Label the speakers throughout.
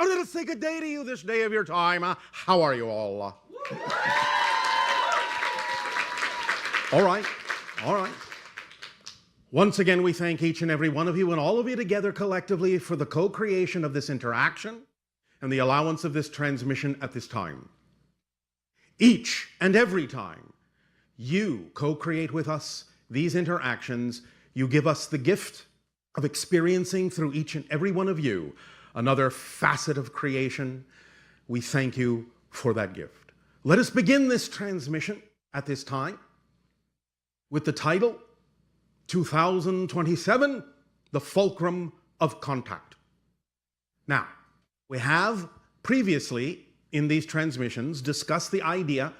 Speaker 1: And let us say good day to you this day of your time. How are you all? All right, all right. Once again, we thank each and every one of you and all of you together collectively for the co-creation of this interaction and the allowance of this transmission at this time. Each and every time you co-create with us these interactions, you give us the gift of experiencing through each and every one of you another facet of creation. We thank you for that gift. Let us begin this transmission at this time with the title, 2027, the Fulcrum of Contact. Now, we have previously in these transmissions discussed the idea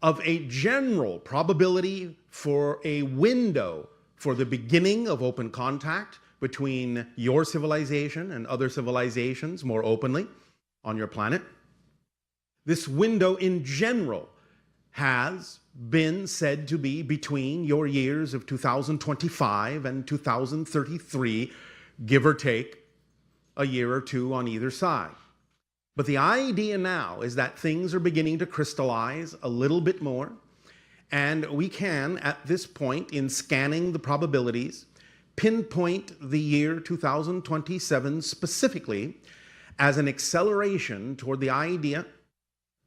Speaker 1: of a general probability for a window for the beginning of open contact between your civilization and other civilizations more openly on your planet. This window in general has been said to be between your years of 2025 and 2033, give or take a year or two on either side. But the idea now is that things are beginning to crystallize a little bit more, and we can, at this point, in scanning the probabilities, pinpoint the year 2027 specifically as an acceleration toward the idea,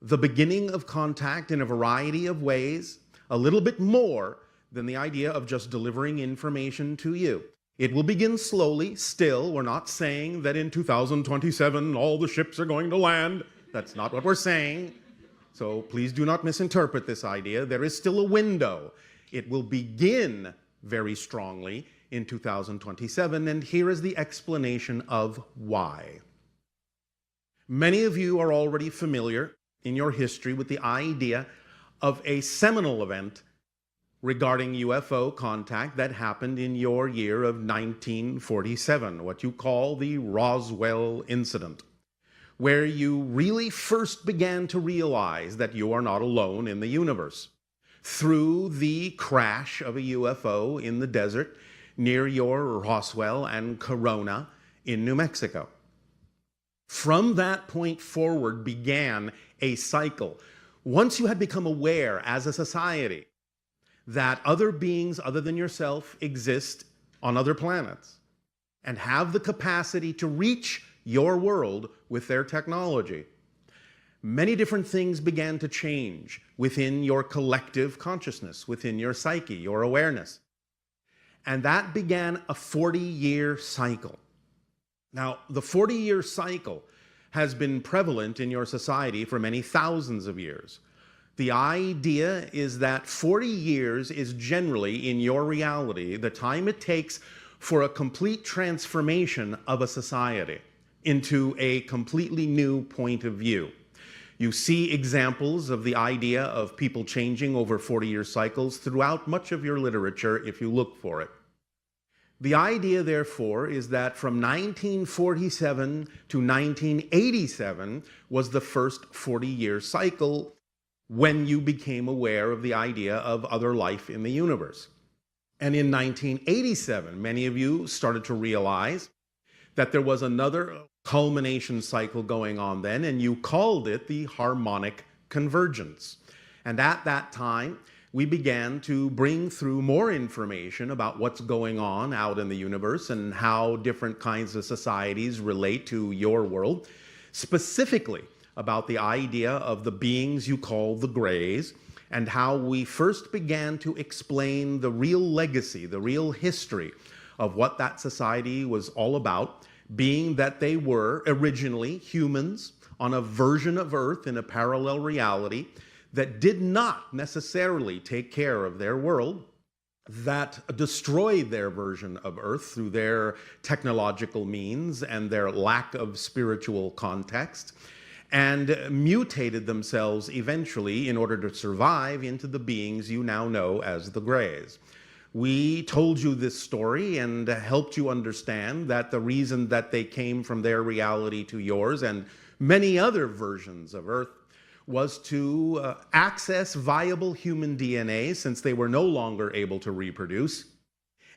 Speaker 1: the beginning of contact in a variety of ways, a little bit more than the idea of just delivering information to you. It will begin slowly, still. We're not saying that in 2027 all the ships are going to land. That's not what we're saying. So please do not misinterpret this idea. There is still a window. It will begin very strongly in 2027, and here is the explanation of why. Many of you are already familiar in your history with the idea of a seminal event regarding UFO contact that happened in your year of 1947, what you call the Roswell incident, where you really first began to realize that you are not alone in the universe through the crash of a UFO in the desert near your Roswell and Corona in New Mexico. From that point forward began a cycle. Once you had become aware as a society that other beings other than yourself exist on other planets and have the capacity to reach your world with their technology, many different things began to change within your collective consciousness, within your psyche, your awareness. And that began a 40-year cycle. Now, the 40-year cycle has been prevalent in your society for many thousands of years. The idea is that 40 years is generally, in your reality, the time it takes for a complete transformation of a society into a completely new point of view. You see examples of the idea of people changing over 40-year cycles throughout much of your literature if you look for it. The idea, therefore, is that from 1947 to 1987 was the first 40-year cycle when you became aware of the idea of other life in the universe. And in 1987, many of you started to realize that there was another culmination cycle going on then, and you called it the harmonic convergence. And at that time, we began to bring through more information about what's going on out in the universe and how different kinds of societies relate to your world, specifically about the idea of the beings you call the Greys, and how we first began to explain the real legacy, the real history of what that society was all about, being that they were originally humans on a version of Earth in a parallel reality that did not necessarily take care of their world, that destroyed their version of Earth through their technological means and their lack of spiritual context, and mutated themselves eventually in order to survive into the beings you now know as the Greys. We told you this story and helped you understand that the reason that they came from their reality to yours and many other versions of Earth was to access viable human DNA since they were no longer able to reproduce,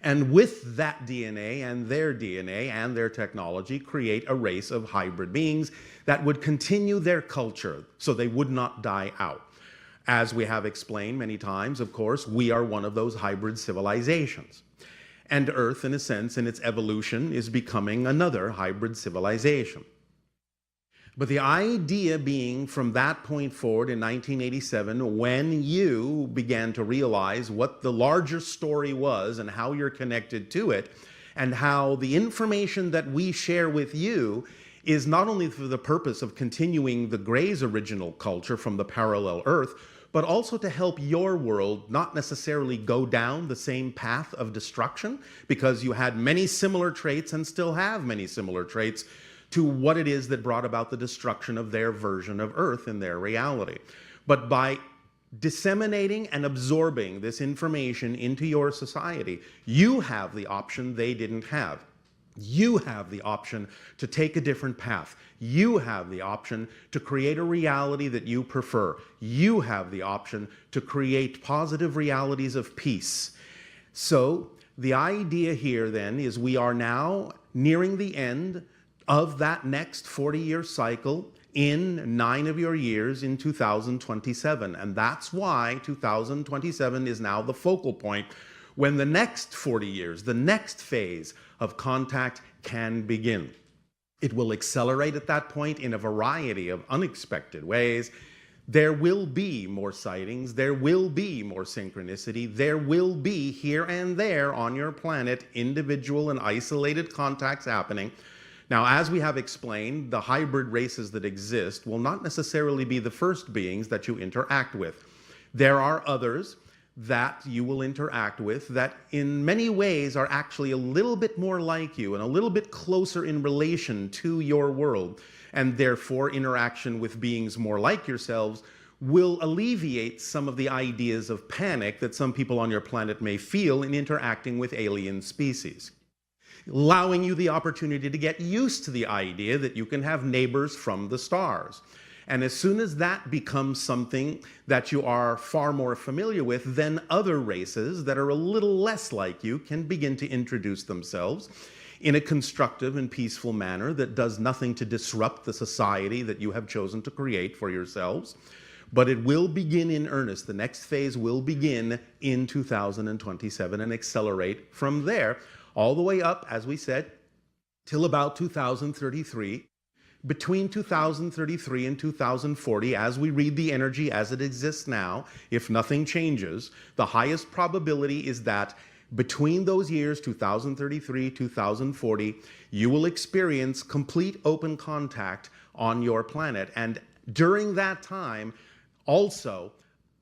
Speaker 1: And with that DNA and their technology, create a race of hybrid beings that would continue their culture so they would not die out. As we have explained many times, of course, we are one of those hybrid civilizations. And Earth, in a sense, in its evolution, is becoming another hybrid civilization. But the idea being from that point forward in 1987, when you began to realize what the larger story was and how you're connected to it, and how the information that we share with you is not only for the purpose of continuing the Gray's original culture from the parallel Earth, but also to help your world not necessarily go down the same path of destruction, because you had many similar traits and still have many similar traits to what it is that brought about the destruction of their version of Earth in their reality. But by disseminating and absorbing this information into your society, you have the option they didn't have. You have the option to take a different path. You have the option to create a reality that you prefer. You have the option to create positive realities of peace. So the idea here then is we are now nearing the end of that next 40-year cycle in 9 of your years in 2027. And that's why 2027 is now the focal point when the next 40 years, the next phase of contact can begin. It will accelerate at that point in a variety of unexpected ways. There will be more sightings, there will be more synchronicity, there will be here and there on your planet individual and isolated contacts happening. Now, as we have explained, the hybrid races that exist will not necessarily be the first beings that you interact with. There are others that you will interact with that in many ways are actually a little bit more like you and a little bit closer in relation to your world, and therefore interaction with beings more like yourselves will alleviate some of the ideas of panic that some people on your planet may feel in interacting with alien species, allowing you the opportunity to get used to the idea that you can have neighbors from the stars. And as soon as that becomes something that you are far more familiar with, then other races that are a little less like you can begin to introduce themselves in a constructive and peaceful manner that does nothing to disrupt the society that you have chosen to create for yourselves. But it will begin in earnest. The next phase will begin in 2027 and accelerate from there all the way up, as we said, till about 2033. Between 2033 and 2040, as we read the energy as it exists now, if nothing changes, the highest probability is that between those years, 2033, 2040, you will experience complete open contact on your planet. And during that time, also,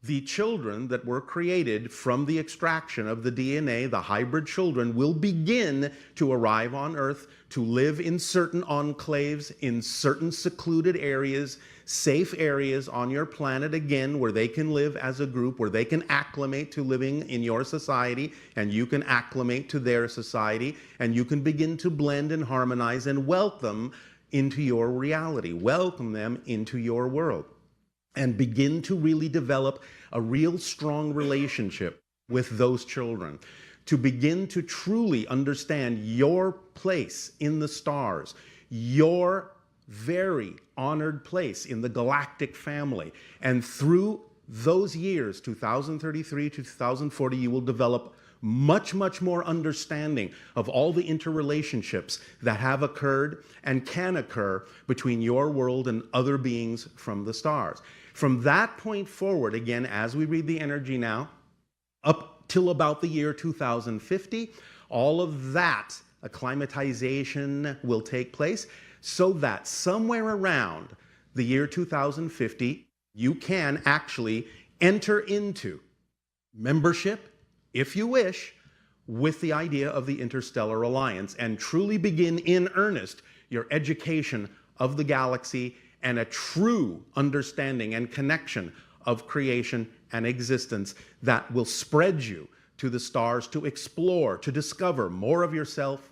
Speaker 1: the children that were created from the extraction of the DNA, the hybrid children, will begin to arrive on Earth to live in certain enclaves, in certain secluded areas, safe areas on your planet, again, where they can live as a group, where they can acclimate to living in your society, and you can acclimate to their society, and you can begin to blend and harmonize and welcome into your reality, welcome them into your world, and begin to really develop a real strong relationship with those children, to begin to truly understand your place in the stars, your very honored place in the galactic family. And through those years, 2033 to 2040, you will develop much, much more understanding of all the interrelationships that have occurred and can occur between your world and other beings from the stars. From that point forward, again, as we read the energy now, up till about the year 2050, all of that acclimatization will take place so that somewhere around the year 2050, you can actually enter into membership, if you wish, with the idea of the Interstellar Alliance and truly begin in earnest your education of the galaxy and a true understanding and connection of creation and existence that will spread you to the stars to explore, to discover more of yourself,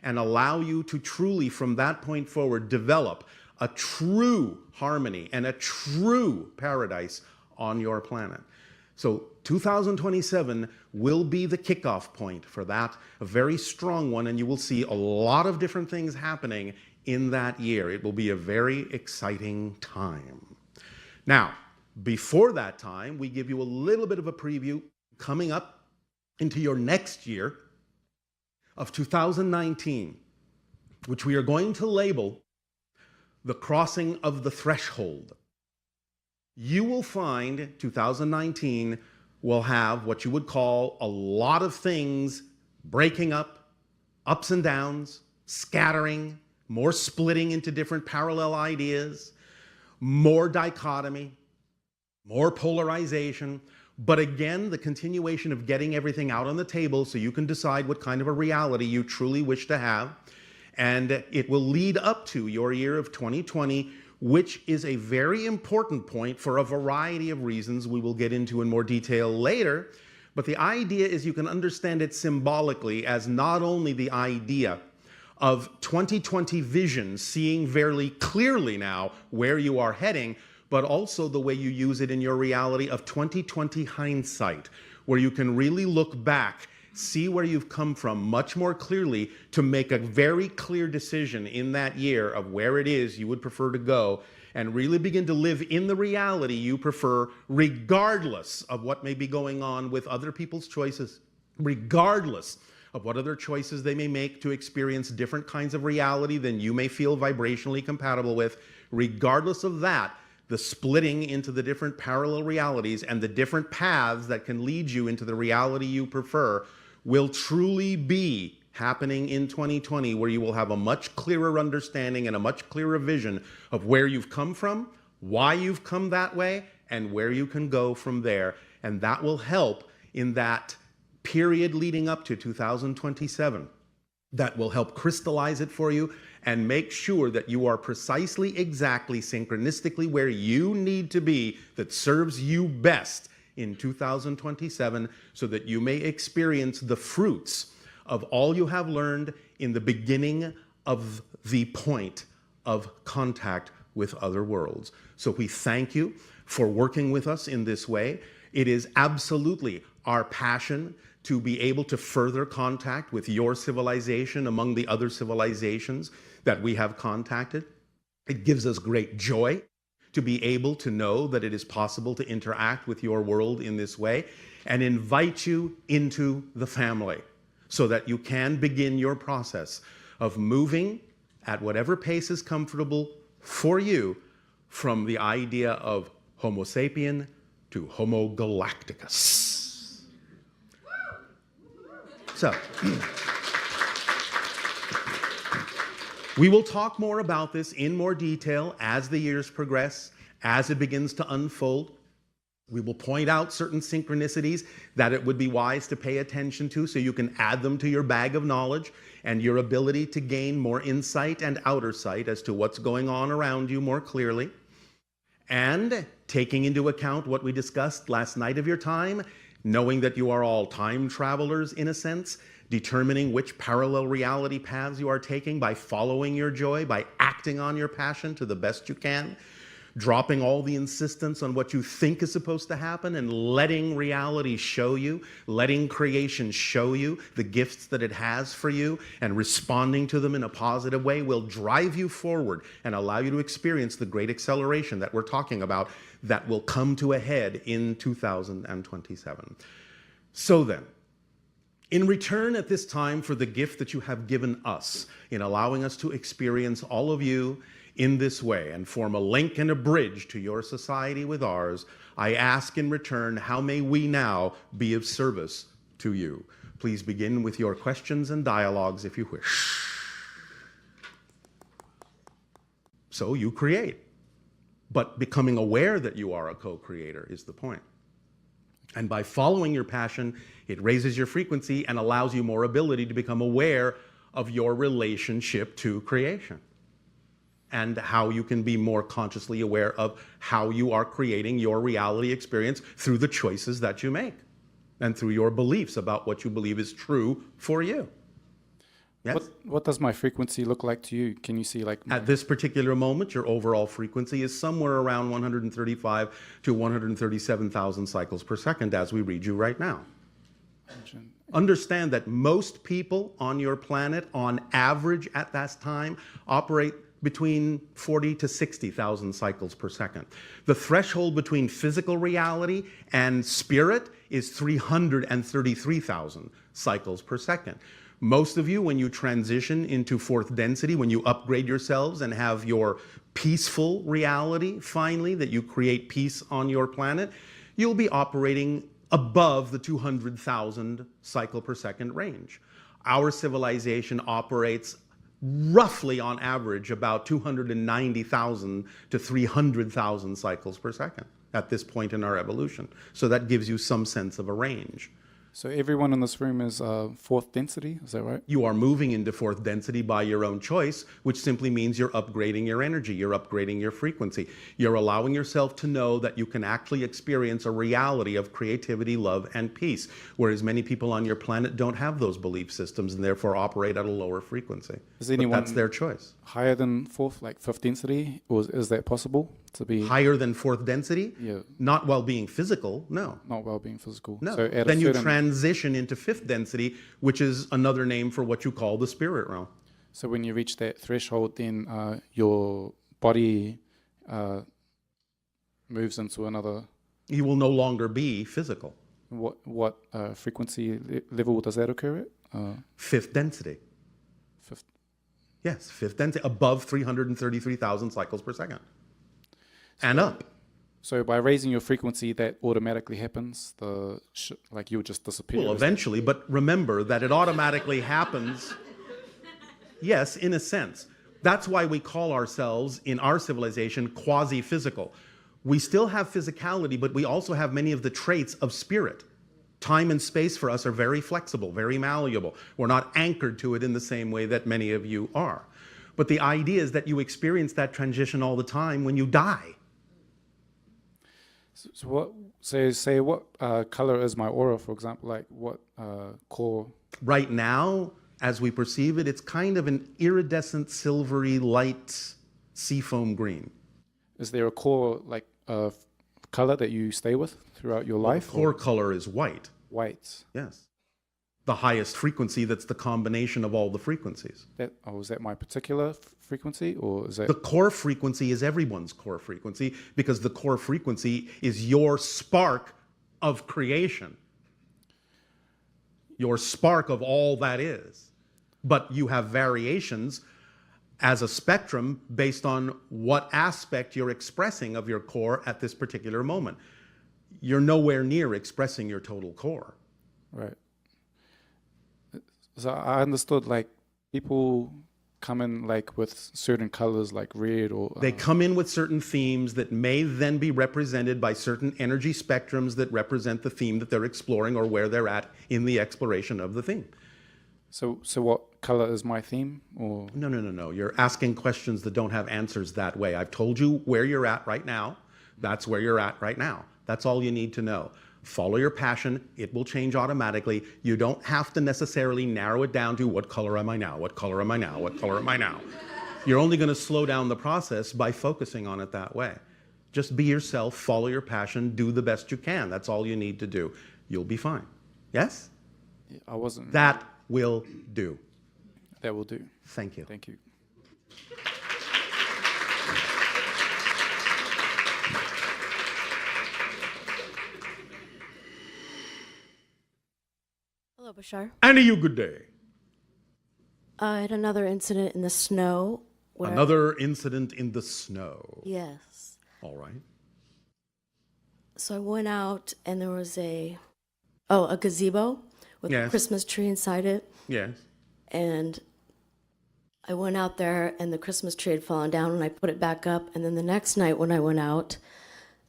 Speaker 1: and allow you to truly, from that point forward, develop a true harmony and a true paradise on your planet. So 2027 will be the kickoff point for that, a very strong one, and you will see a lot of different things happening in that year. It will be a very exciting time. Now, before that time, we give you a little bit of a preview coming up into your next year of 2019, which we are going to label the crossing of the threshold. You will find 2019 will have what you would call a lot of things breaking up, ups and downs, scattering, more splitting into different parallel ideas, more dichotomy, more polarization, but again, the continuation of getting everything out on the table so you can decide what kind of a reality you truly wish to have. And it will lead up to your year of 2020, which is a very important point for a variety of reasons we will get into in more detail later. But the idea is you can understand it symbolically as not only the idea of 2020 vision, seeing very clearly now where you are heading, but also the way you use it in your reality of 2020 hindsight, where you can really look back, see where you've come from much more clearly to make a very clear decision in that year of where it is you would prefer to go, and really begin to live in the reality you prefer, regardless of what may be going on with other people's choices, regardless of what other choices they may make to experience different kinds of reality than you may feel vibrationally compatible with. Regardless of that, the splitting into the different parallel realities and the different paths that can lead you into the reality you prefer will truly be happening in 2020, where you will have a much clearer understanding and a much clearer vision of where you've come from, why you've come that way, and where you can go from there. And that will help in that period leading up to 2027. That will help crystallize it for you and make sure that you are precisely, exactly, synchronistically where you need to be that serves you best in 2027, so that you may experience the fruits of all you have learned in the beginning of the point of contact with other worlds. So we thank you for working with us in this way. It is absolutely our passion to be able to further contact with your civilization among the other civilizations that we have contacted. It gives us great joy to be able to know that it is possible to interact with your world in this way, and invite you into the family so that you can begin your process of moving at whatever pace is comfortable for you from the idea of Homo sapien to Homo galacticus. So, we will talk more about this in more detail as the years progress, as it begins to unfold. We will point out certain synchronicities that it would be wise to pay attention to so you can add them to your bag of knowledge and your ability to gain more insight and outer sight as to what's going on around you more clearly. And taking into account what we discussed last night of your time, knowing that you are all time travelers in a sense, determining which parallel reality paths you are taking by following your joy, by acting on your passion to the best you can, dropping all the insistence on what you think is supposed to happen and letting reality show you, letting creation show you the gifts that it has for you, and responding to them in a positive way will drive you forward and allow you to experience the great acceleration that we're talking about that will come to a head in 2027. So then, in return at this time for the gift that you have given us in allowing us to experience all of you in this way and form a link and a bridge to your society with ours, I ask in return, how may we now be of service to you? Please begin with your questions and dialogues if you wish. So you create, but becoming aware that you are a co-creator is the point. And by following your passion, it raises your frequency and allows you more ability to become aware of your relationship to creation, and how you can be more consciously aware of how you are creating your reality experience through the choices that you make and through your beliefs about what you believe is true for you. Yes?
Speaker 2: What does my frequency look like to you? Can you see like
Speaker 1: At this particular moment, your overall frequency is somewhere around 135 to 137,000 cycles per second as we read you right now. Understand that most people on your planet, on average at that time, operate between 40 to 60,000 cycles per second. The threshold between physical reality and spirit is 333,000 cycles per second. Most of you, when you transition into fourth density, when you upgrade yourselves and have your peaceful reality, finally, that you create peace on your planet, you'll be operating above the 200,000 cycle per second range. Our civilization operates roughly on average about 290,000 to 300,000 cycles per second at this point in our evolution. So that gives you some sense of a range.
Speaker 2: So everyone in this room is fourth density, is that right?
Speaker 1: You are moving into fourth density by your own choice, which simply means you're upgrading your energy, you're upgrading your frequency. You're allowing yourself to know that you can actually experience a reality of creativity, love, and peace, whereas many people on your planet don't have those belief systems and therefore operate at a lower frequency.
Speaker 2: Is anyone
Speaker 1: But that's their choice.
Speaker 2: higher than fourth, like fifth density, or is that possible to be
Speaker 1: Higher than fourth density?
Speaker 2: Yeah.
Speaker 1: Not while being physical, no.
Speaker 2: not well being physical?
Speaker 1: No.
Speaker 2: So at
Speaker 1: Then
Speaker 2: a
Speaker 1: you
Speaker 2: certain,
Speaker 1: transition into fifth density, which is another name for what you call the spirit realm.
Speaker 2: so when you reach that threshold, then your body moves into another.
Speaker 1: You will no longer be physical.
Speaker 2: What frequency level does that occur at?
Speaker 1: Fifth density.
Speaker 2: Fifth.
Speaker 1: Yes, fifth density, above 333,000 cycles per second. And up.
Speaker 2: So by raising your frequency, that automatically happens. Like you'll just disappear.
Speaker 1: Well, eventually, but remember that it automatically happens. Yes, in a sense. That's why we call ourselves, in our civilization, quasi-physical. We still have physicality, but we also have many of the traits of spirit. Time and space for us are very flexible, very malleable. We're not anchored to it in the same way that many of you are. But the idea is that you experience that transition all the time when you die.
Speaker 2: Say what color is my aura, for example? Like what core?
Speaker 1: Right now, as we perceive it, it's kind of an iridescent, silvery, light seafoam green.
Speaker 2: Is there a core like color that you stay with throughout your life?
Speaker 1: The core color is white.
Speaker 2: White.
Speaker 1: Yes. The highest frequency, that's the combination of all the frequencies.
Speaker 2: Is that my particular frequency, or is that
Speaker 1: The core frequency is everyone's core frequency, because the core frequency is your spark of creation. Your spark of all that is. But you have variations as a spectrum based on what aspect you're expressing of your core at this particular moment. You're nowhere near expressing your total core.
Speaker 2: right? So I understood like people come in like with certain colors like red or
Speaker 1: They come in with certain themes that may then be represented by certain energy spectrums that represent the theme that they're exploring or where they're at in the exploration of the theme.
Speaker 2: so what color is my theme, or
Speaker 1: No. You're asking questions that don't have answers that way. I've told you where you're at right now. That's where you're at right now. That's all you need to know. Follow your passion. It will change automatically. You don't have to necessarily narrow it down to what color am I now? What color am I now? What color am I now? You're only going to slow down the process by focusing on it that way. Just be yourself, follow your passion, do the best you can. That's all you need to do. You'll be fine. Yes?
Speaker 2: I wasn't.
Speaker 1: That will do.
Speaker 2: That will do.
Speaker 1: Thank you.
Speaker 2: Thank you.
Speaker 3: Hello, Bashar.
Speaker 1: And you good day.
Speaker 3: I had another incident in the snow.
Speaker 1: Another incident in the snow.
Speaker 3: Yes.
Speaker 1: All right.
Speaker 3: So I went out and there was a gazebo with a
Speaker 1: Yes.
Speaker 3: Christmas tree inside it.
Speaker 1: Yes.
Speaker 3: And I went out there and the Christmas tree had fallen down and I put it back up. And then the next night when I went out,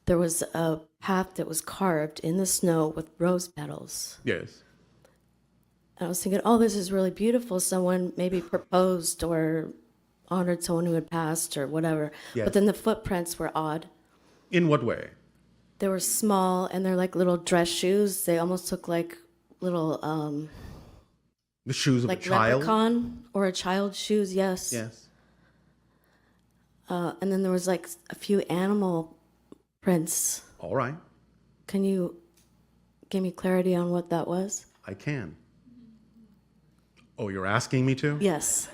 Speaker 3: there was a path that was carved in the snow with rose petals.
Speaker 1: Yes.
Speaker 3: And I was thinking, oh, this is really beautiful. Someone maybe proposed or honored someone who had passed or whatever.
Speaker 1: Yes.
Speaker 3: But then the footprints were odd.
Speaker 1: In what way?
Speaker 3: They were small and they're like little dress shoes. They almost look like little
Speaker 1: The shoes of a
Speaker 3: Like
Speaker 1: child?
Speaker 3: leprechaun or a child's shoes, yes.
Speaker 1: Yes.
Speaker 3: And then there was like a few animal prints.
Speaker 1: All right.
Speaker 3: Can you give me clarity on what that was?
Speaker 1: I can. Oh, you're asking me to?
Speaker 3: Yes.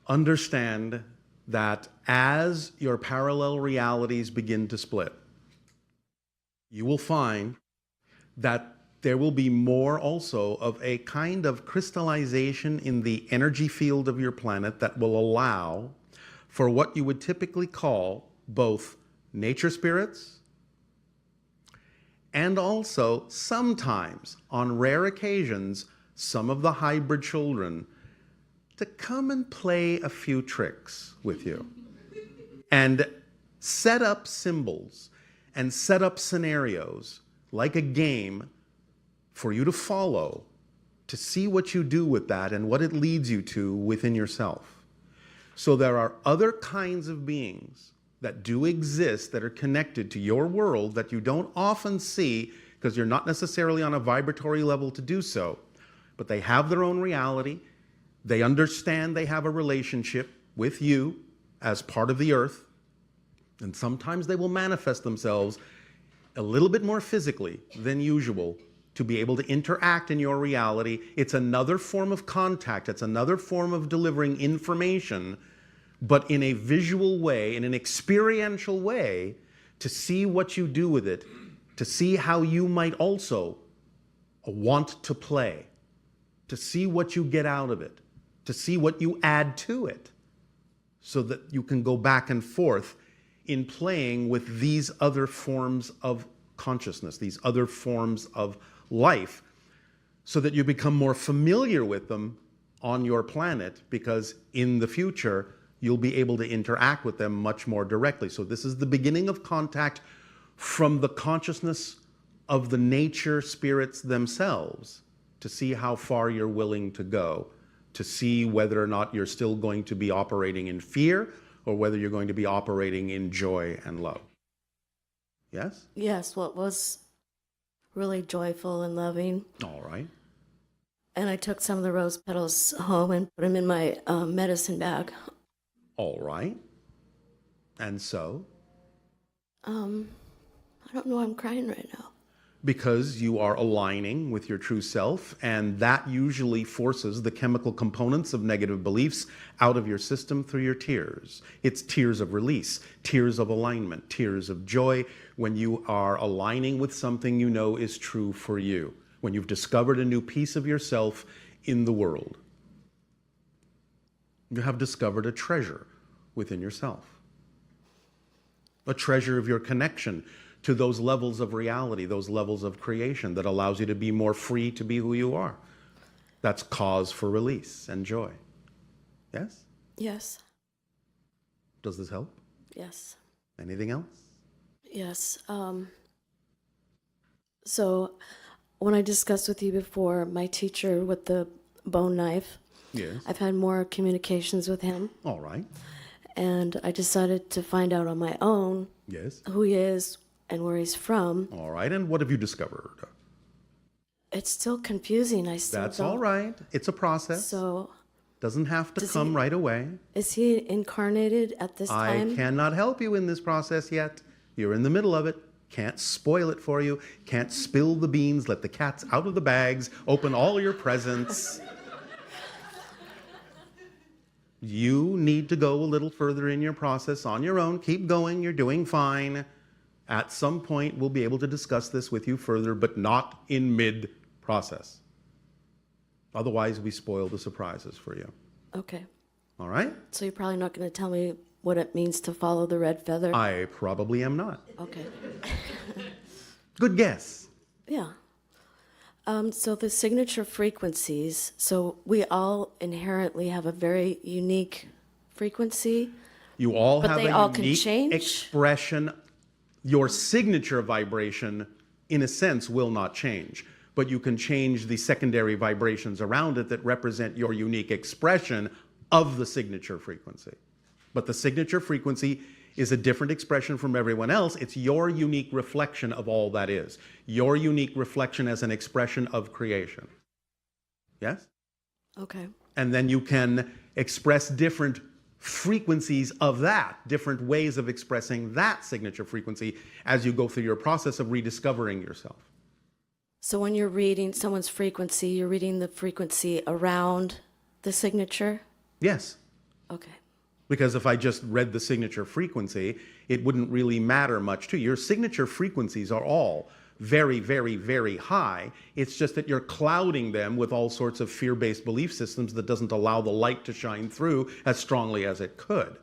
Speaker 1: Understand that as your parallel realities begin to split, you will find that there will be more also of a kind of crystallization in the energy field of your planet that will allow for what you would typically call both nature spirits and also sometimes, on rare occasions, some of the hybrid children to come and play a few tricks with you and set up symbols and set up scenarios like a game for you to follow to see what you do with that and what it leads you to within yourself. So there are other kinds of beings that do exist that are connected to your world that you don't often see because you're not necessarily on a vibratory level to do so, but they have their own reality. They understand they have a relationship with you as part of the earth, and sometimes they will manifest themselves a little bit more physically than usual to be able to interact in your reality. It's another form of contact. It's another form of delivering information, but in a visual way, in an experiential way, to see what you do with it, to see how you might also want to play, to see what you get out of it, to see what you add to it, so that you can go back and forth in playing with these other forms of consciousness, these other forms of life, so that you become more familiar with them on your planet, because in the future, you'll be able to interact with them much more directly. So this is the beginning of contact from the consciousness of the nature spirits themselves, to see how far you're willing to go, to see whether or not you're still going to be operating in fear or whether you're going to be operating in joy and love. Yes?
Speaker 3: Yes, well, it was really joyful and loving.
Speaker 1: All right.
Speaker 3: And I took some of the rose petals home and put them in my medicine bag.
Speaker 1: All right. And so?
Speaker 3: I don't know why I'm crying right now.
Speaker 1: Because you are aligning with your true self, and that usually forces the chemical components of negative beliefs out of your system through your tears. It's tears of release, tears of alignment, tears of joy when you are aligning with something you know is true for you, when you've discovered a new piece of yourself in the world. You have discovered a treasure within yourself, a treasure of your connection to those levels of reality, those levels of creation that allows you to be more free to be who you are. That's cause for release and joy. Yes?
Speaker 3: Yes,
Speaker 1: Does this help?
Speaker 3: yes,
Speaker 1: Anything else?
Speaker 3: yes. So when I discussed with you before, my teacher with the bone knife,
Speaker 1: Yes.
Speaker 3: I've had more communications with him,
Speaker 1: All right.
Speaker 3: and I decided to find out on my own
Speaker 1: Yes.
Speaker 3: who he is and where he's from.
Speaker 1: All right. And what have you discovered?
Speaker 3: It's still confusing. I still
Speaker 1: That's
Speaker 3: don't.
Speaker 1: all right. It's a process.
Speaker 3: So
Speaker 1: Doesn't have to
Speaker 3: Does
Speaker 1: come
Speaker 3: he-
Speaker 1: right away.
Speaker 3: is he incarnated at this
Speaker 1: I
Speaker 3: time?
Speaker 1: cannot help you in this process yet. You're in the middle of it. Can't spoil it for you. Can't spill the beans. Let the cats out of the bags. Open all your presents. You need to go a little further in your process on your own. Keep going. You're doing fine. At some point, we'll be able to discuss this with you further, but not in mid-process. Otherwise, we spoil the surprises for you.
Speaker 3: Okay.
Speaker 1: All right?
Speaker 3: So you're probably not going to tell me what it means to follow the red feather?
Speaker 1: I probably am not.
Speaker 3: Okay.
Speaker 1: Good guess.
Speaker 3: Yeah. So the signature frequencies, so we all inherently have a very unique frequency.
Speaker 1: You all
Speaker 3: But
Speaker 1: have
Speaker 3: they
Speaker 1: a
Speaker 3: all can
Speaker 1: unique
Speaker 3: change?
Speaker 1: expression. Your signature vibration, in a sense, will not change, but you can change the secondary vibrations around it that represent your unique expression of the signature frequency. But the signature frequency is a different expression from everyone else. It's your unique reflection of all that is. Your unique reflection as an expression of creation. Yes?
Speaker 3: Okay.
Speaker 1: And then you can express different frequencies of that, different ways of expressing that signature frequency as you go through your process of rediscovering yourself.
Speaker 3: So when you're reading someone's frequency, you're reading the frequency around the signature?
Speaker 1: Yes.
Speaker 3: Okay.
Speaker 1: Because if I just read the signature frequency, it wouldn't really matter much to you. Your signature frequencies are all very, very, very high. It's just that you're clouding them with all sorts of fear-based belief systems that doesn't allow the light to shine through as strongly as it could.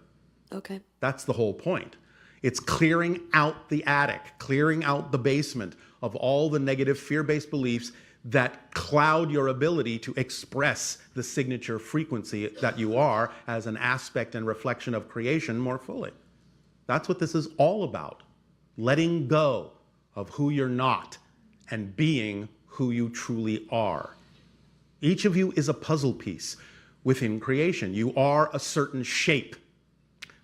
Speaker 3: Okay.
Speaker 1: That's the whole point. It's clearing out the attic, clearing out the basement of all the negative fear-based beliefs that cloud your ability to express the signature frequency that you are as an aspect and reflection of creation more fully. That's what this is all about. Letting go of who you're not and being who you truly are. Each of you is a puzzle piece within creation. You are a certain shape.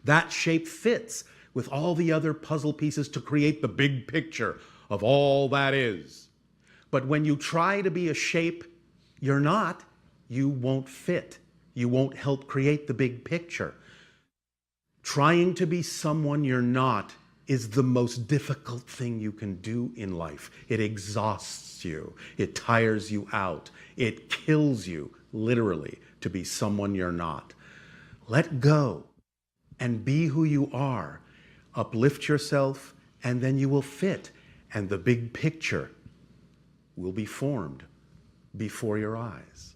Speaker 1: That shape fits with all the other puzzle pieces to create the big picture of all that is. But when you try to be a shape you're not, you won't fit. You won't help create the big picture. Trying to be someone you're not is the most difficult thing you can do in life. It exhausts you. It tires you out. It kills you, literally, to be someone you're not. Let go and be who you are. Uplift yourself, and then you will fit, and the big picture will be formed before your eyes.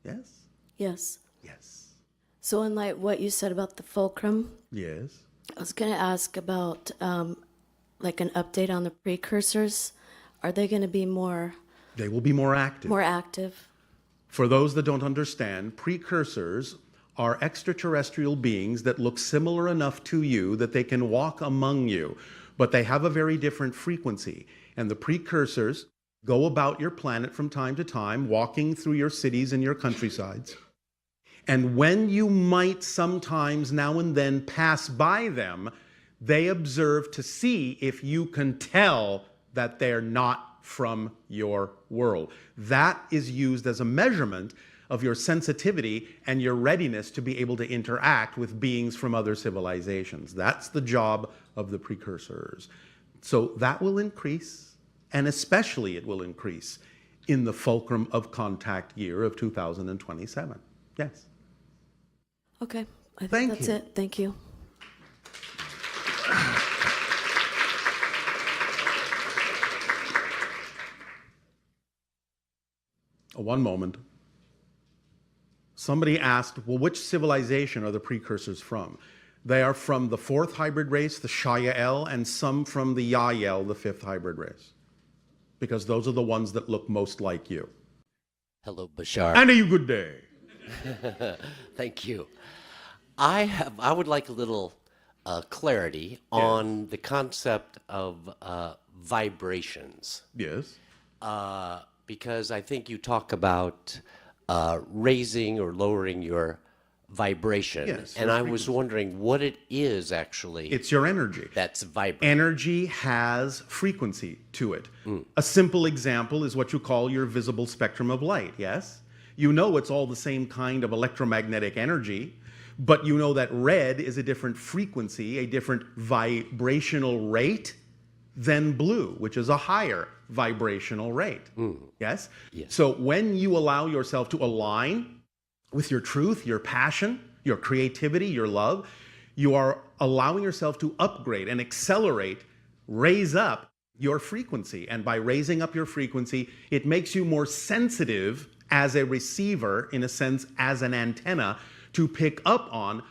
Speaker 1: Yes?
Speaker 3: Yes.
Speaker 1: Yes.
Speaker 3: So in light what you said about the fulcrum,
Speaker 1: Yes.
Speaker 3: I was going to ask about like an update on the precursors. Are they going to be more
Speaker 1: They will be more active.
Speaker 3: active?
Speaker 1: For those that don't understand, precursors are extraterrestrial beings that look similar enough to you that they can walk among you, but they have a very different frequency. And the precursors go about your planet from time to time, walking through your cities and your countrysides. And when you might sometimes now and then pass by them, they observe to see if you can tell that they're not from your world. That is used as a measurement of your sensitivity and your readiness to be able to interact with beings from other civilizations. That's the job of the precursors. So that will increase, and especially it will increase in the fulcrum of contact year of 2027. Yes.
Speaker 3: Okay. I think
Speaker 1: Thank
Speaker 3: that's
Speaker 1: you.
Speaker 3: it. Thank you.
Speaker 1: One moment. Somebody asked, well, which civilization are the precursors from? They are from the fourth hybrid race, the Shayael, and some from the Yael, the fifth hybrid race. Because those are the ones that look most like you.
Speaker 4: Hello, Bashar.
Speaker 1: And a good day.
Speaker 4: Thank you. I would like a little clarity on the concept of vibrations.
Speaker 1: Yes.
Speaker 4: Because I think you talk about raising or lowering your vibration.
Speaker 1: Yes,
Speaker 4: and
Speaker 1: your
Speaker 4: I was wondering what it is actually
Speaker 1: It's your energy.
Speaker 4: that's vibrating.
Speaker 1: Energy has frequency to it. A simple example is what you call your visible spectrum of light, yes? You know it's all the same kind of electromagnetic energy, but you know that red is a different frequency, a different vibrational rate than blue, which is a higher vibrational rate. Yes?
Speaker 4: Yes.
Speaker 1: So when you allow yourself to align with your truth, your passion, your creativity, your love, you are allowing yourself to upgrade and accelerate, raise up your frequency. And by raising up your frequency, it makes you more sensitive as a receiver, in a sense, as an antenna, to pick up on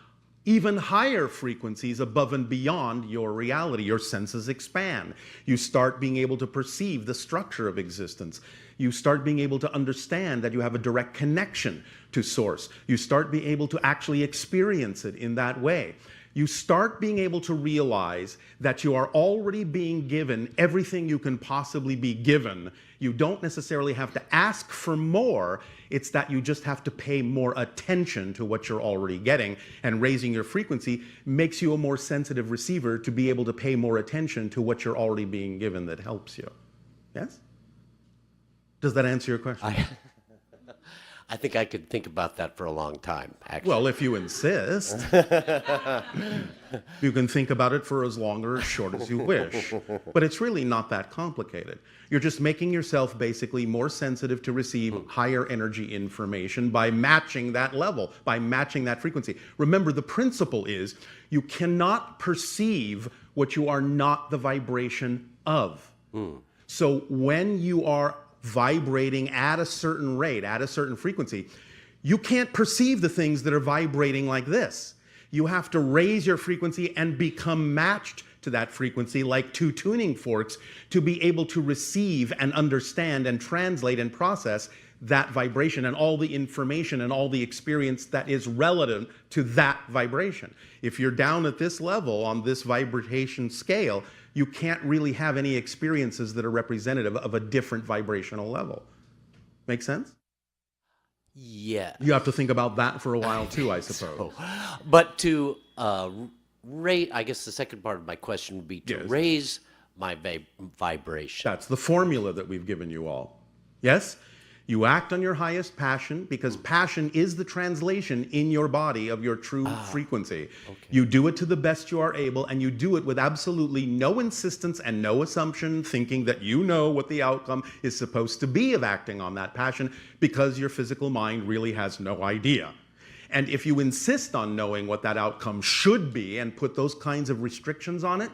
Speaker 1: even higher frequencies above and beyond your reality. Your senses expand. You start being able to perceive the structure of existence. You start being able to understand that you have a direct connection to Source. You start being able to actually experience it in that way. You start being able to realize that you are already being given everything you can possibly be given You don't necessarily have to ask for more. It's that you just have to pay more attention to what you're already getting. And raising your frequency makes you a more sensitive receiver to be able to pay more attention to what you're already being given that helps you. Yes? Does that answer your question?
Speaker 4: I think I could think about that for a long time, actually.
Speaker 1: Well, if you insist, you can think about it for as long or as short as you wish. But it's really not that complicated. You're just making yourself basically more sensitive to receive higher energy information by matching that level, by matching that frequency. Remember, the principle is you cannot perceive what you are not the vibration of. So when you are vibrating at a certain rate, at a certain frequency, you can't perceive the things that are vibrating like this. You have to raise your frequency and become matched to that frequency like two tuning forks to be able to receive and understand and translate and process that vibration and all the information and all the experience that is relevant to that vibration. If you're down at this level on this vibration scale, you can't really have any experiences that are representative of a different vibrational level. Make sense?
Speaker 4: Yeah.
Speaker 1: You have to think about that for a while too, I suppose.
Speaker 4: But to rate, I guess the second part of my question would be to
Speaker 1: Yes.
Speaker 4: raise my vibration.
Speaker 1: That's the formula that we've given you all. Yes? You act on your highest passion because passion is the translation in your body of your true frequency. You do it to the best you are able, and you do it with absolutely no insistence and no assumption, thinking that you know what the outcome is supposed to be of acting on that passion because your physical mind really has no idea. And if you insist on knowing what that outcome should be and put those kinds of restrictions on it,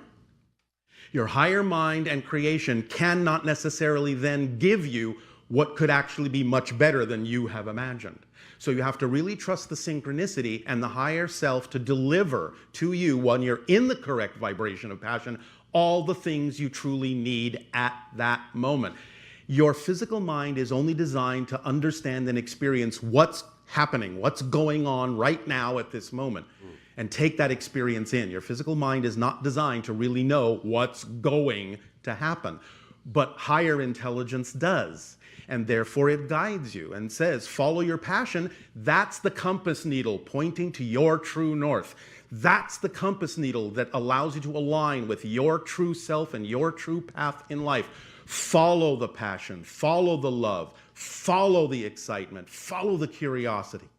Speaker 1: your higher mind and creation cannot necessarily then give you what could actually be much better than you have imagined. So you have to really trust the synchronicity and the higher self to deliver to you, when you're in the correct vibration of passion, all the things you truly need at that moment. Your physical mind is only designed to understand and experience what's happening, what's going on right now at this moment, and take that experience in. Your physical mind is not designed to really know what's going to happen, but higher intelligence does. And therefore it guides you and says, follow your passion. That's the compass needle pointing to your true north. That's the compass needle that allows you to align with your true self and your true path in life. Follow the passion, follow the love, follow the excitement, follow the curiosity,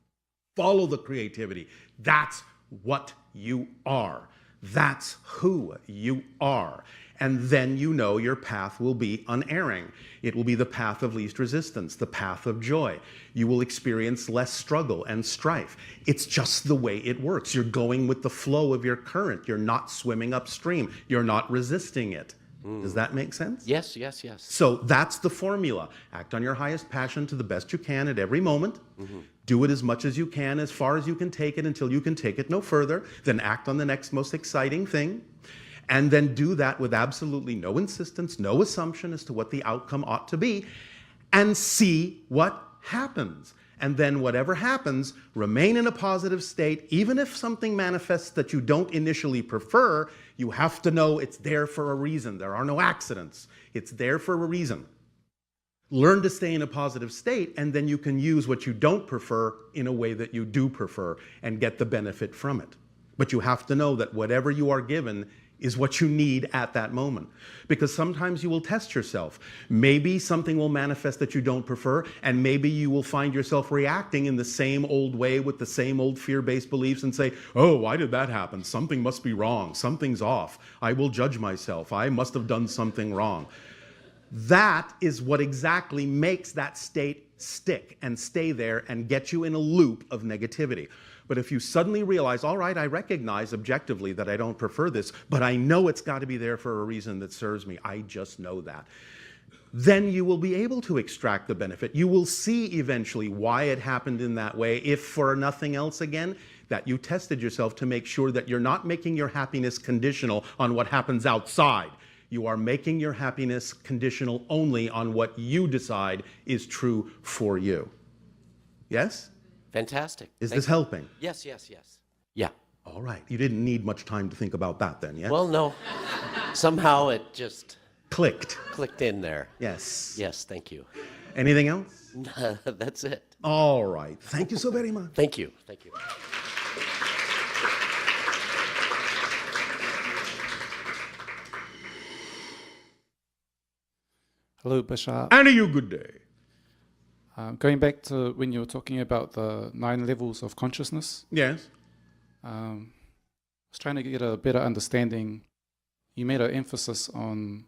Speaker 1: follow the creativity. That's what you are. That's who you are. And then you know your path will be unerring. It will be the path of least resistance, the path of joy. You will experience less struggle and strife. It's just the way it works. You're going with the flow of your current. You're not swimming upstream. You're not resisting it. Does that make sense?
Speaker 4: Yes, yes, yes.
Speaker 1: So that's the formula. Act on your highest passion to the best you can at every moment. Do it as much as you can, as far as you can take it, until you can take it no further. Then act on the next most exciting thing. And then do that with absolutely no insistence, no assumption as to what the outcome ought to be, and see what happens. And then whatever happens, remain in a positive state. Even if something manifests that you don't initially prefer, you have to know it's there for a reason. There are no accidents. It's there for a reason. Learn to stay in a positive state, and then you can use what you don't prefer in a way that you do prefer and get the benefit from it. But you have to know that whatever you are given is what you need at that moment. Because sometimes you will test yourself. Maybe something will manifest that you don't prefer, and maybe you will find yourself reacting in the same old way with the same old fear-based beliefs and say, oh, why did that happen? Something must be wrong. Something's off. I will judge myself. I must have done something wrong. That is what exactly makes that state stick and stay there and get you in a loop of negativity. But if you suddenly realize, all right, I recognize objectively that I don't prefer this, but I know it's got to be there for a reason that serves me. I just know that. Then you will be able to extract the benefit. You will see eventually why it happened in that way, if for nothing else again, that you tested yourself to make sure that you're not making your happiness conditional on what happens outside. You are making your happiness conditional only on what you decide is true for you. Yes?
Speaker 4: Fantastic.
Speaker 1: Is this helping?
Speaker 4: Yes, yes, yes. Yeah.
Speaker 1: All right. You didn't need much time to think about that then, yes?
Speaker 4: Well, no. Somehow it just... clicked in there.
Speaker 1: Yes.
Speaker 4: Yes, thank you.
Speaker 1: Anything else?
Speaker 4: That's it.
Speaker 1: All right. Thank you so very much.
Speaker 4: Thank you. Thank you.
Speaker 2: Hello, Bashar.
Speaker 1: And a you good day.
Speaker 2: Going back to when you were talking about the 9 levels of consciousness,
Speaker 1: Yes.
Speaker 2: I was trying to get a better understanding. You made an emphasis on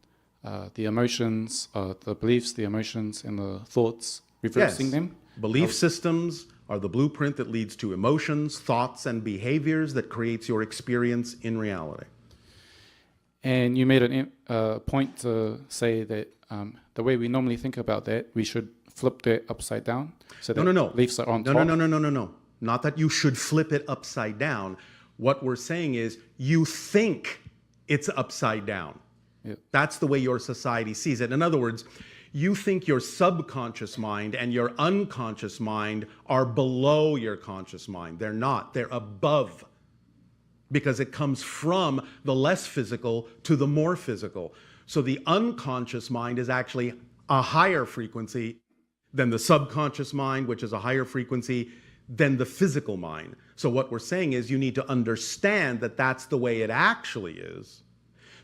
Speaker 2: the emotions, the beliefs, the emotions, and the thoughts, reversing
Speaker 1: Yes.
Speaker 2: them.
Speaker 1: Belief systems are the blueprint that leads to emotions, thoughts, and behaviors that creates your experience in reality.
Speaker 2: And you made a point to say that the way we normally think about that, we should flip that upside down. So that
Speaker 1: No.
Speaker 2: beliefs are on
Speaker 1: No,
Speaker 2: top.
Speaker 1: no. Not that you should flip it upside down. What we're saying is you think it's upside down.
Speaker 2: Yeah.
Speaker 1: That's the way your society sees it. In other words, you think your subconscious mind and your unconscious mind are below your conscious mind. They're not. They're above, because it comes from the less physical to the more physical. So the unconscious mind is actually a higher frequency than the subconscious mind, which is a higher frequency than the physical mind. So what we're saying is you need to understand that that's the way it actually is,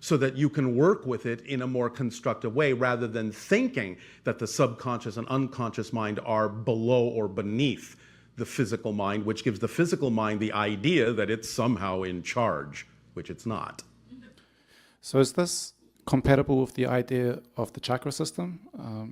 Speaker 1: so that you can work with it in a more constructive way, rather than thinking that the subconscious and unconscious mind are below or beneath the physical mind, which gives the physical mind the idea that it's somehow in charge, which it's not.
Speaker 2: So is this compatible with the idea of the chakra system?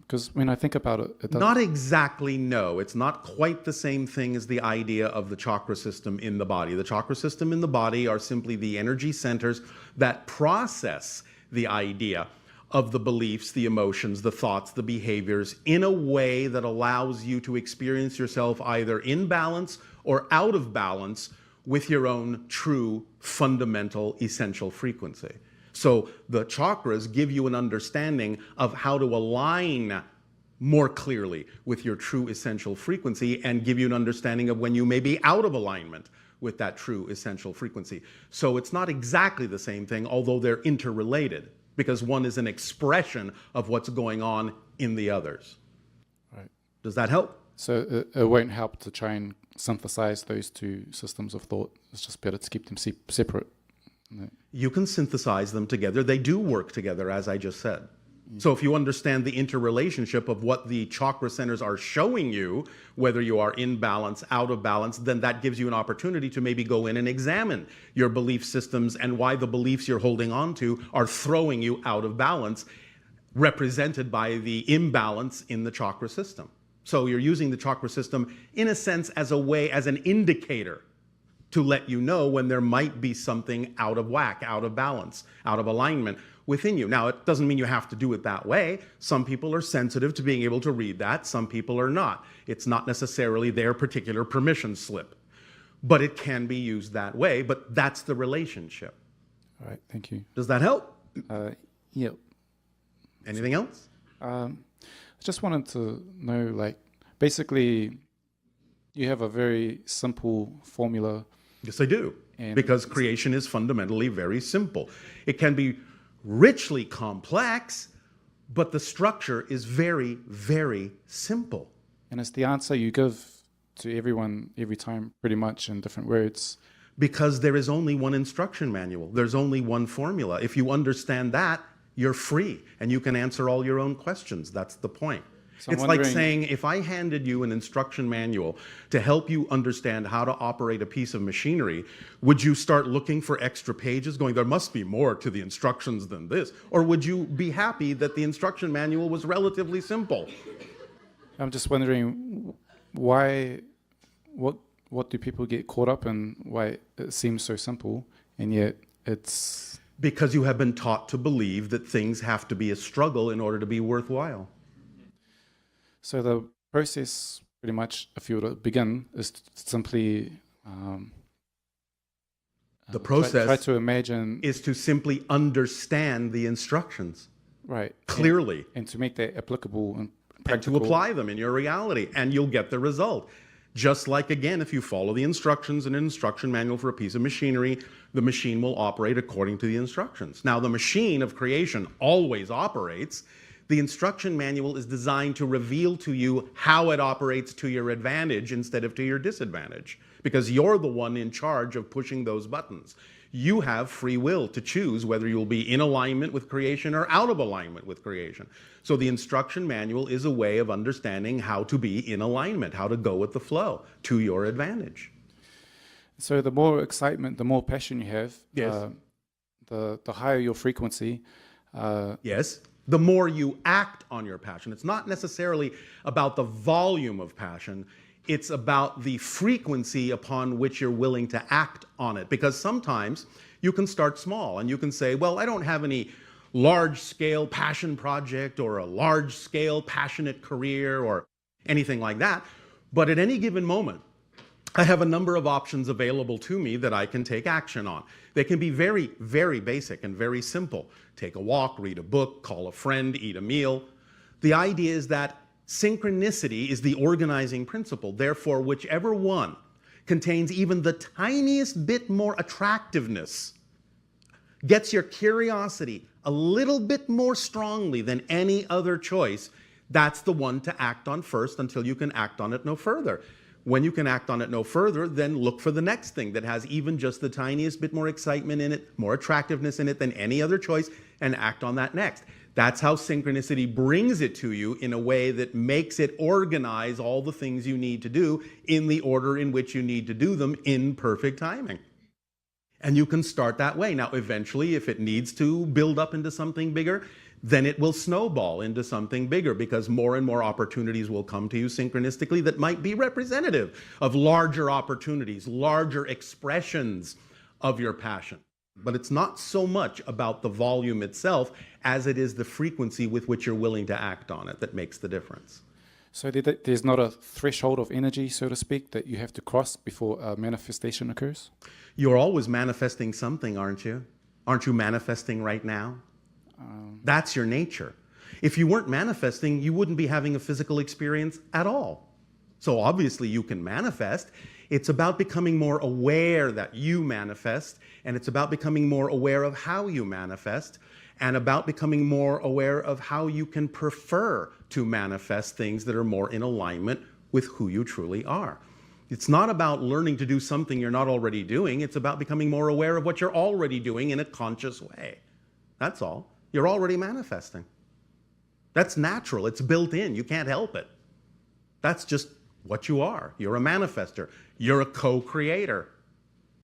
Speaker 2: Because when I think about it, it doesn't.
Speaker 1: Not exactly, no. It's not quite the same thing as the idea of the chakra system in the body. The chakra system in the body are simply the energy centers that process the idea of the beliefs, the emotions, the thoughts, the behaviors in a way that allows you to experience yourself either in balance or out of balance with your own true, fundamental, essential frequency. So the chakras give you an understanding of how to align more clearly with your true essential frequency, and give you an understanding of when you may be out of alignment with that true essential frequency. So it's not exactly the same thing, although they're interrelated, because one is an expression of what's going on in the others.
Speaker 2: Right.
Speaker 1: Does that help?
Speaker 2: So it won't help to try and synthesize those 2 systems of thought. It's just better to keep them separate.
Speaker 1: You can synthesize them together. They do work together, as I just said. So if you understand the interrelationship of what the chakra centers are showing you, whether you are in balance, out of balance, then that gives you an opportunity to maybe go in and examine your belief systems and why the beliefs you're holding on to are throwing you out of balance, represented by the imbalance in the chakra system. So you're using the chakra system, in a sense, as a way, as an indicator to let you know when there might be something out of whack, out of balance, out of alignment within you. Now, it doesn't mean you have to do it that way. Some people are sensitive to being able to read that. Some people are not. It's not necessarily their particular permission slip, but it can be used that way. But that's the relationship.
Speaker 2: All right, thank you.
Speaker 1: Does that help?
Speaker 2: Yeah.
Speaker 1: Anything else?
Speaker 2: I just wanted to know, like, basically, you have a very simple formula.
Speaker 1: Yes, I do.
Speaker 2: And
Speaker 1: because creation is fundamentally very simple. It can be richly complex, but the structure is very, very simple.
Speaker 2: And it's the answer you give to everyone every time, pretty much in different words.
Speaker 1: Because there is only one instruction manual. There's only one formula. If you understand that, you're free and you can answer all your own questions. That's the point.
Speaker 2: So
Speaker 1: it's like saying, if I handed you an instruction manual to help you understand how to operate a piece of machinery, would you start looking for extra pages, going, there must be more to the instructions than this? Or would you be happy that the instruction manual was relatively simple?
Speaker 2: I'm just wondering why, what do people get caught up in? Why it seems so simple, and yet it's...
Speaker 1: Because you have been taught to believe that things have to be a struggle in order to be worthwhile.
Speaker 2: So the process, pretty much, if you were to begin, is to simply
Speaker 1: the process
Speaker 2: try to imagine
Speaker 1: is to simply understand the instructions,
Speaker 2: right,
Speaker 1: clearly,
Speaker 2: and to make that applicable and
Speaker 1: and
Speaker 2: practical.
Speaker 1: to apply them in your reality, and you'll get the result. Just like, again, if you follow the instructions in an instruction manual for a piece of machinery, the machine will operate according to the instructions. Now, the machine of creation always operates. The instruction manual is designed to reveal to you how it operates to your advantage instead of to your disadvantage, because you're the one in charge of pushing those buttons. You have free will to choose whether you'll be in alignment with creation or out of alignment with creation. So the instruction manual is a way of understanding how to be in alignment, how to go with the flow to your advantage.
Speaker 2: So the more excitement, the more passion you have,
Speaker 1: Yes.
Speaker 2: the higher your frequency.
Speaker 1: Yes. The more you act on your passion. It's not necessarily about the volume of passion. It's about the frequency upon which you're willing to act on it. Because sometimes you can start small and you can say, well, I don't have any large-scale passion project or a large-scale passionate career or anything like that. But at any given moment, I have a number of options available to me that I can take action on. They can be very, very basic and very simple. Take a walk, read a book, call a friend, eat a meal. The idea is that synchronicity is the organizing principle. Therefore, whichever one contains even the tiniest bit more attractiveness, gets your curiosity a little bit more strongly than any other choice, that's the one to act on first until you can act on it no further. When you can act on it no further, then look for the next thing that has even just the tiniest bit more excitement in it, more attractiveness in it than any other choice, and act on that next. That's how synchronicity brings it to you in a way that makes it organize all the things you need to do in the order in which you need to do them in perfect timing. And you can start that way. Now, eventually, if it needs to build up into something bigger, then it will snowball into something bigger because more and more opportunities will come to you synchronistically that might be representative of larger opportunities, larger expressions of your passion. But it's not so much about the volume itself as it is the frequency with which you're willing to act on it that makes the difference.
Speaker 2: So there's not a threshold of energy, so to speak, that you have to cross before a manifestation occurs?
Speaker 1: You're always manifesting something, aren't you? Aren't you manifesting right now? That's your nature. If you weren't manifesting, you wouldn't be having a physical experience at all. So obviously you can manifest. It's about becoming more aware that you manifest, and it's about becoming more aware of how you manifest, and about becoming more aware of how you can prefer to manifest things that are more in alignment with who you truly are. It's not about learning to do something you're not already doing. It's about becoming more aware of what you're already doing in a conscious way. That's all. You're already manifesting. That's natural. It's built in. You can't help it. That's just what you are. You're a manifester. You're a co-creator.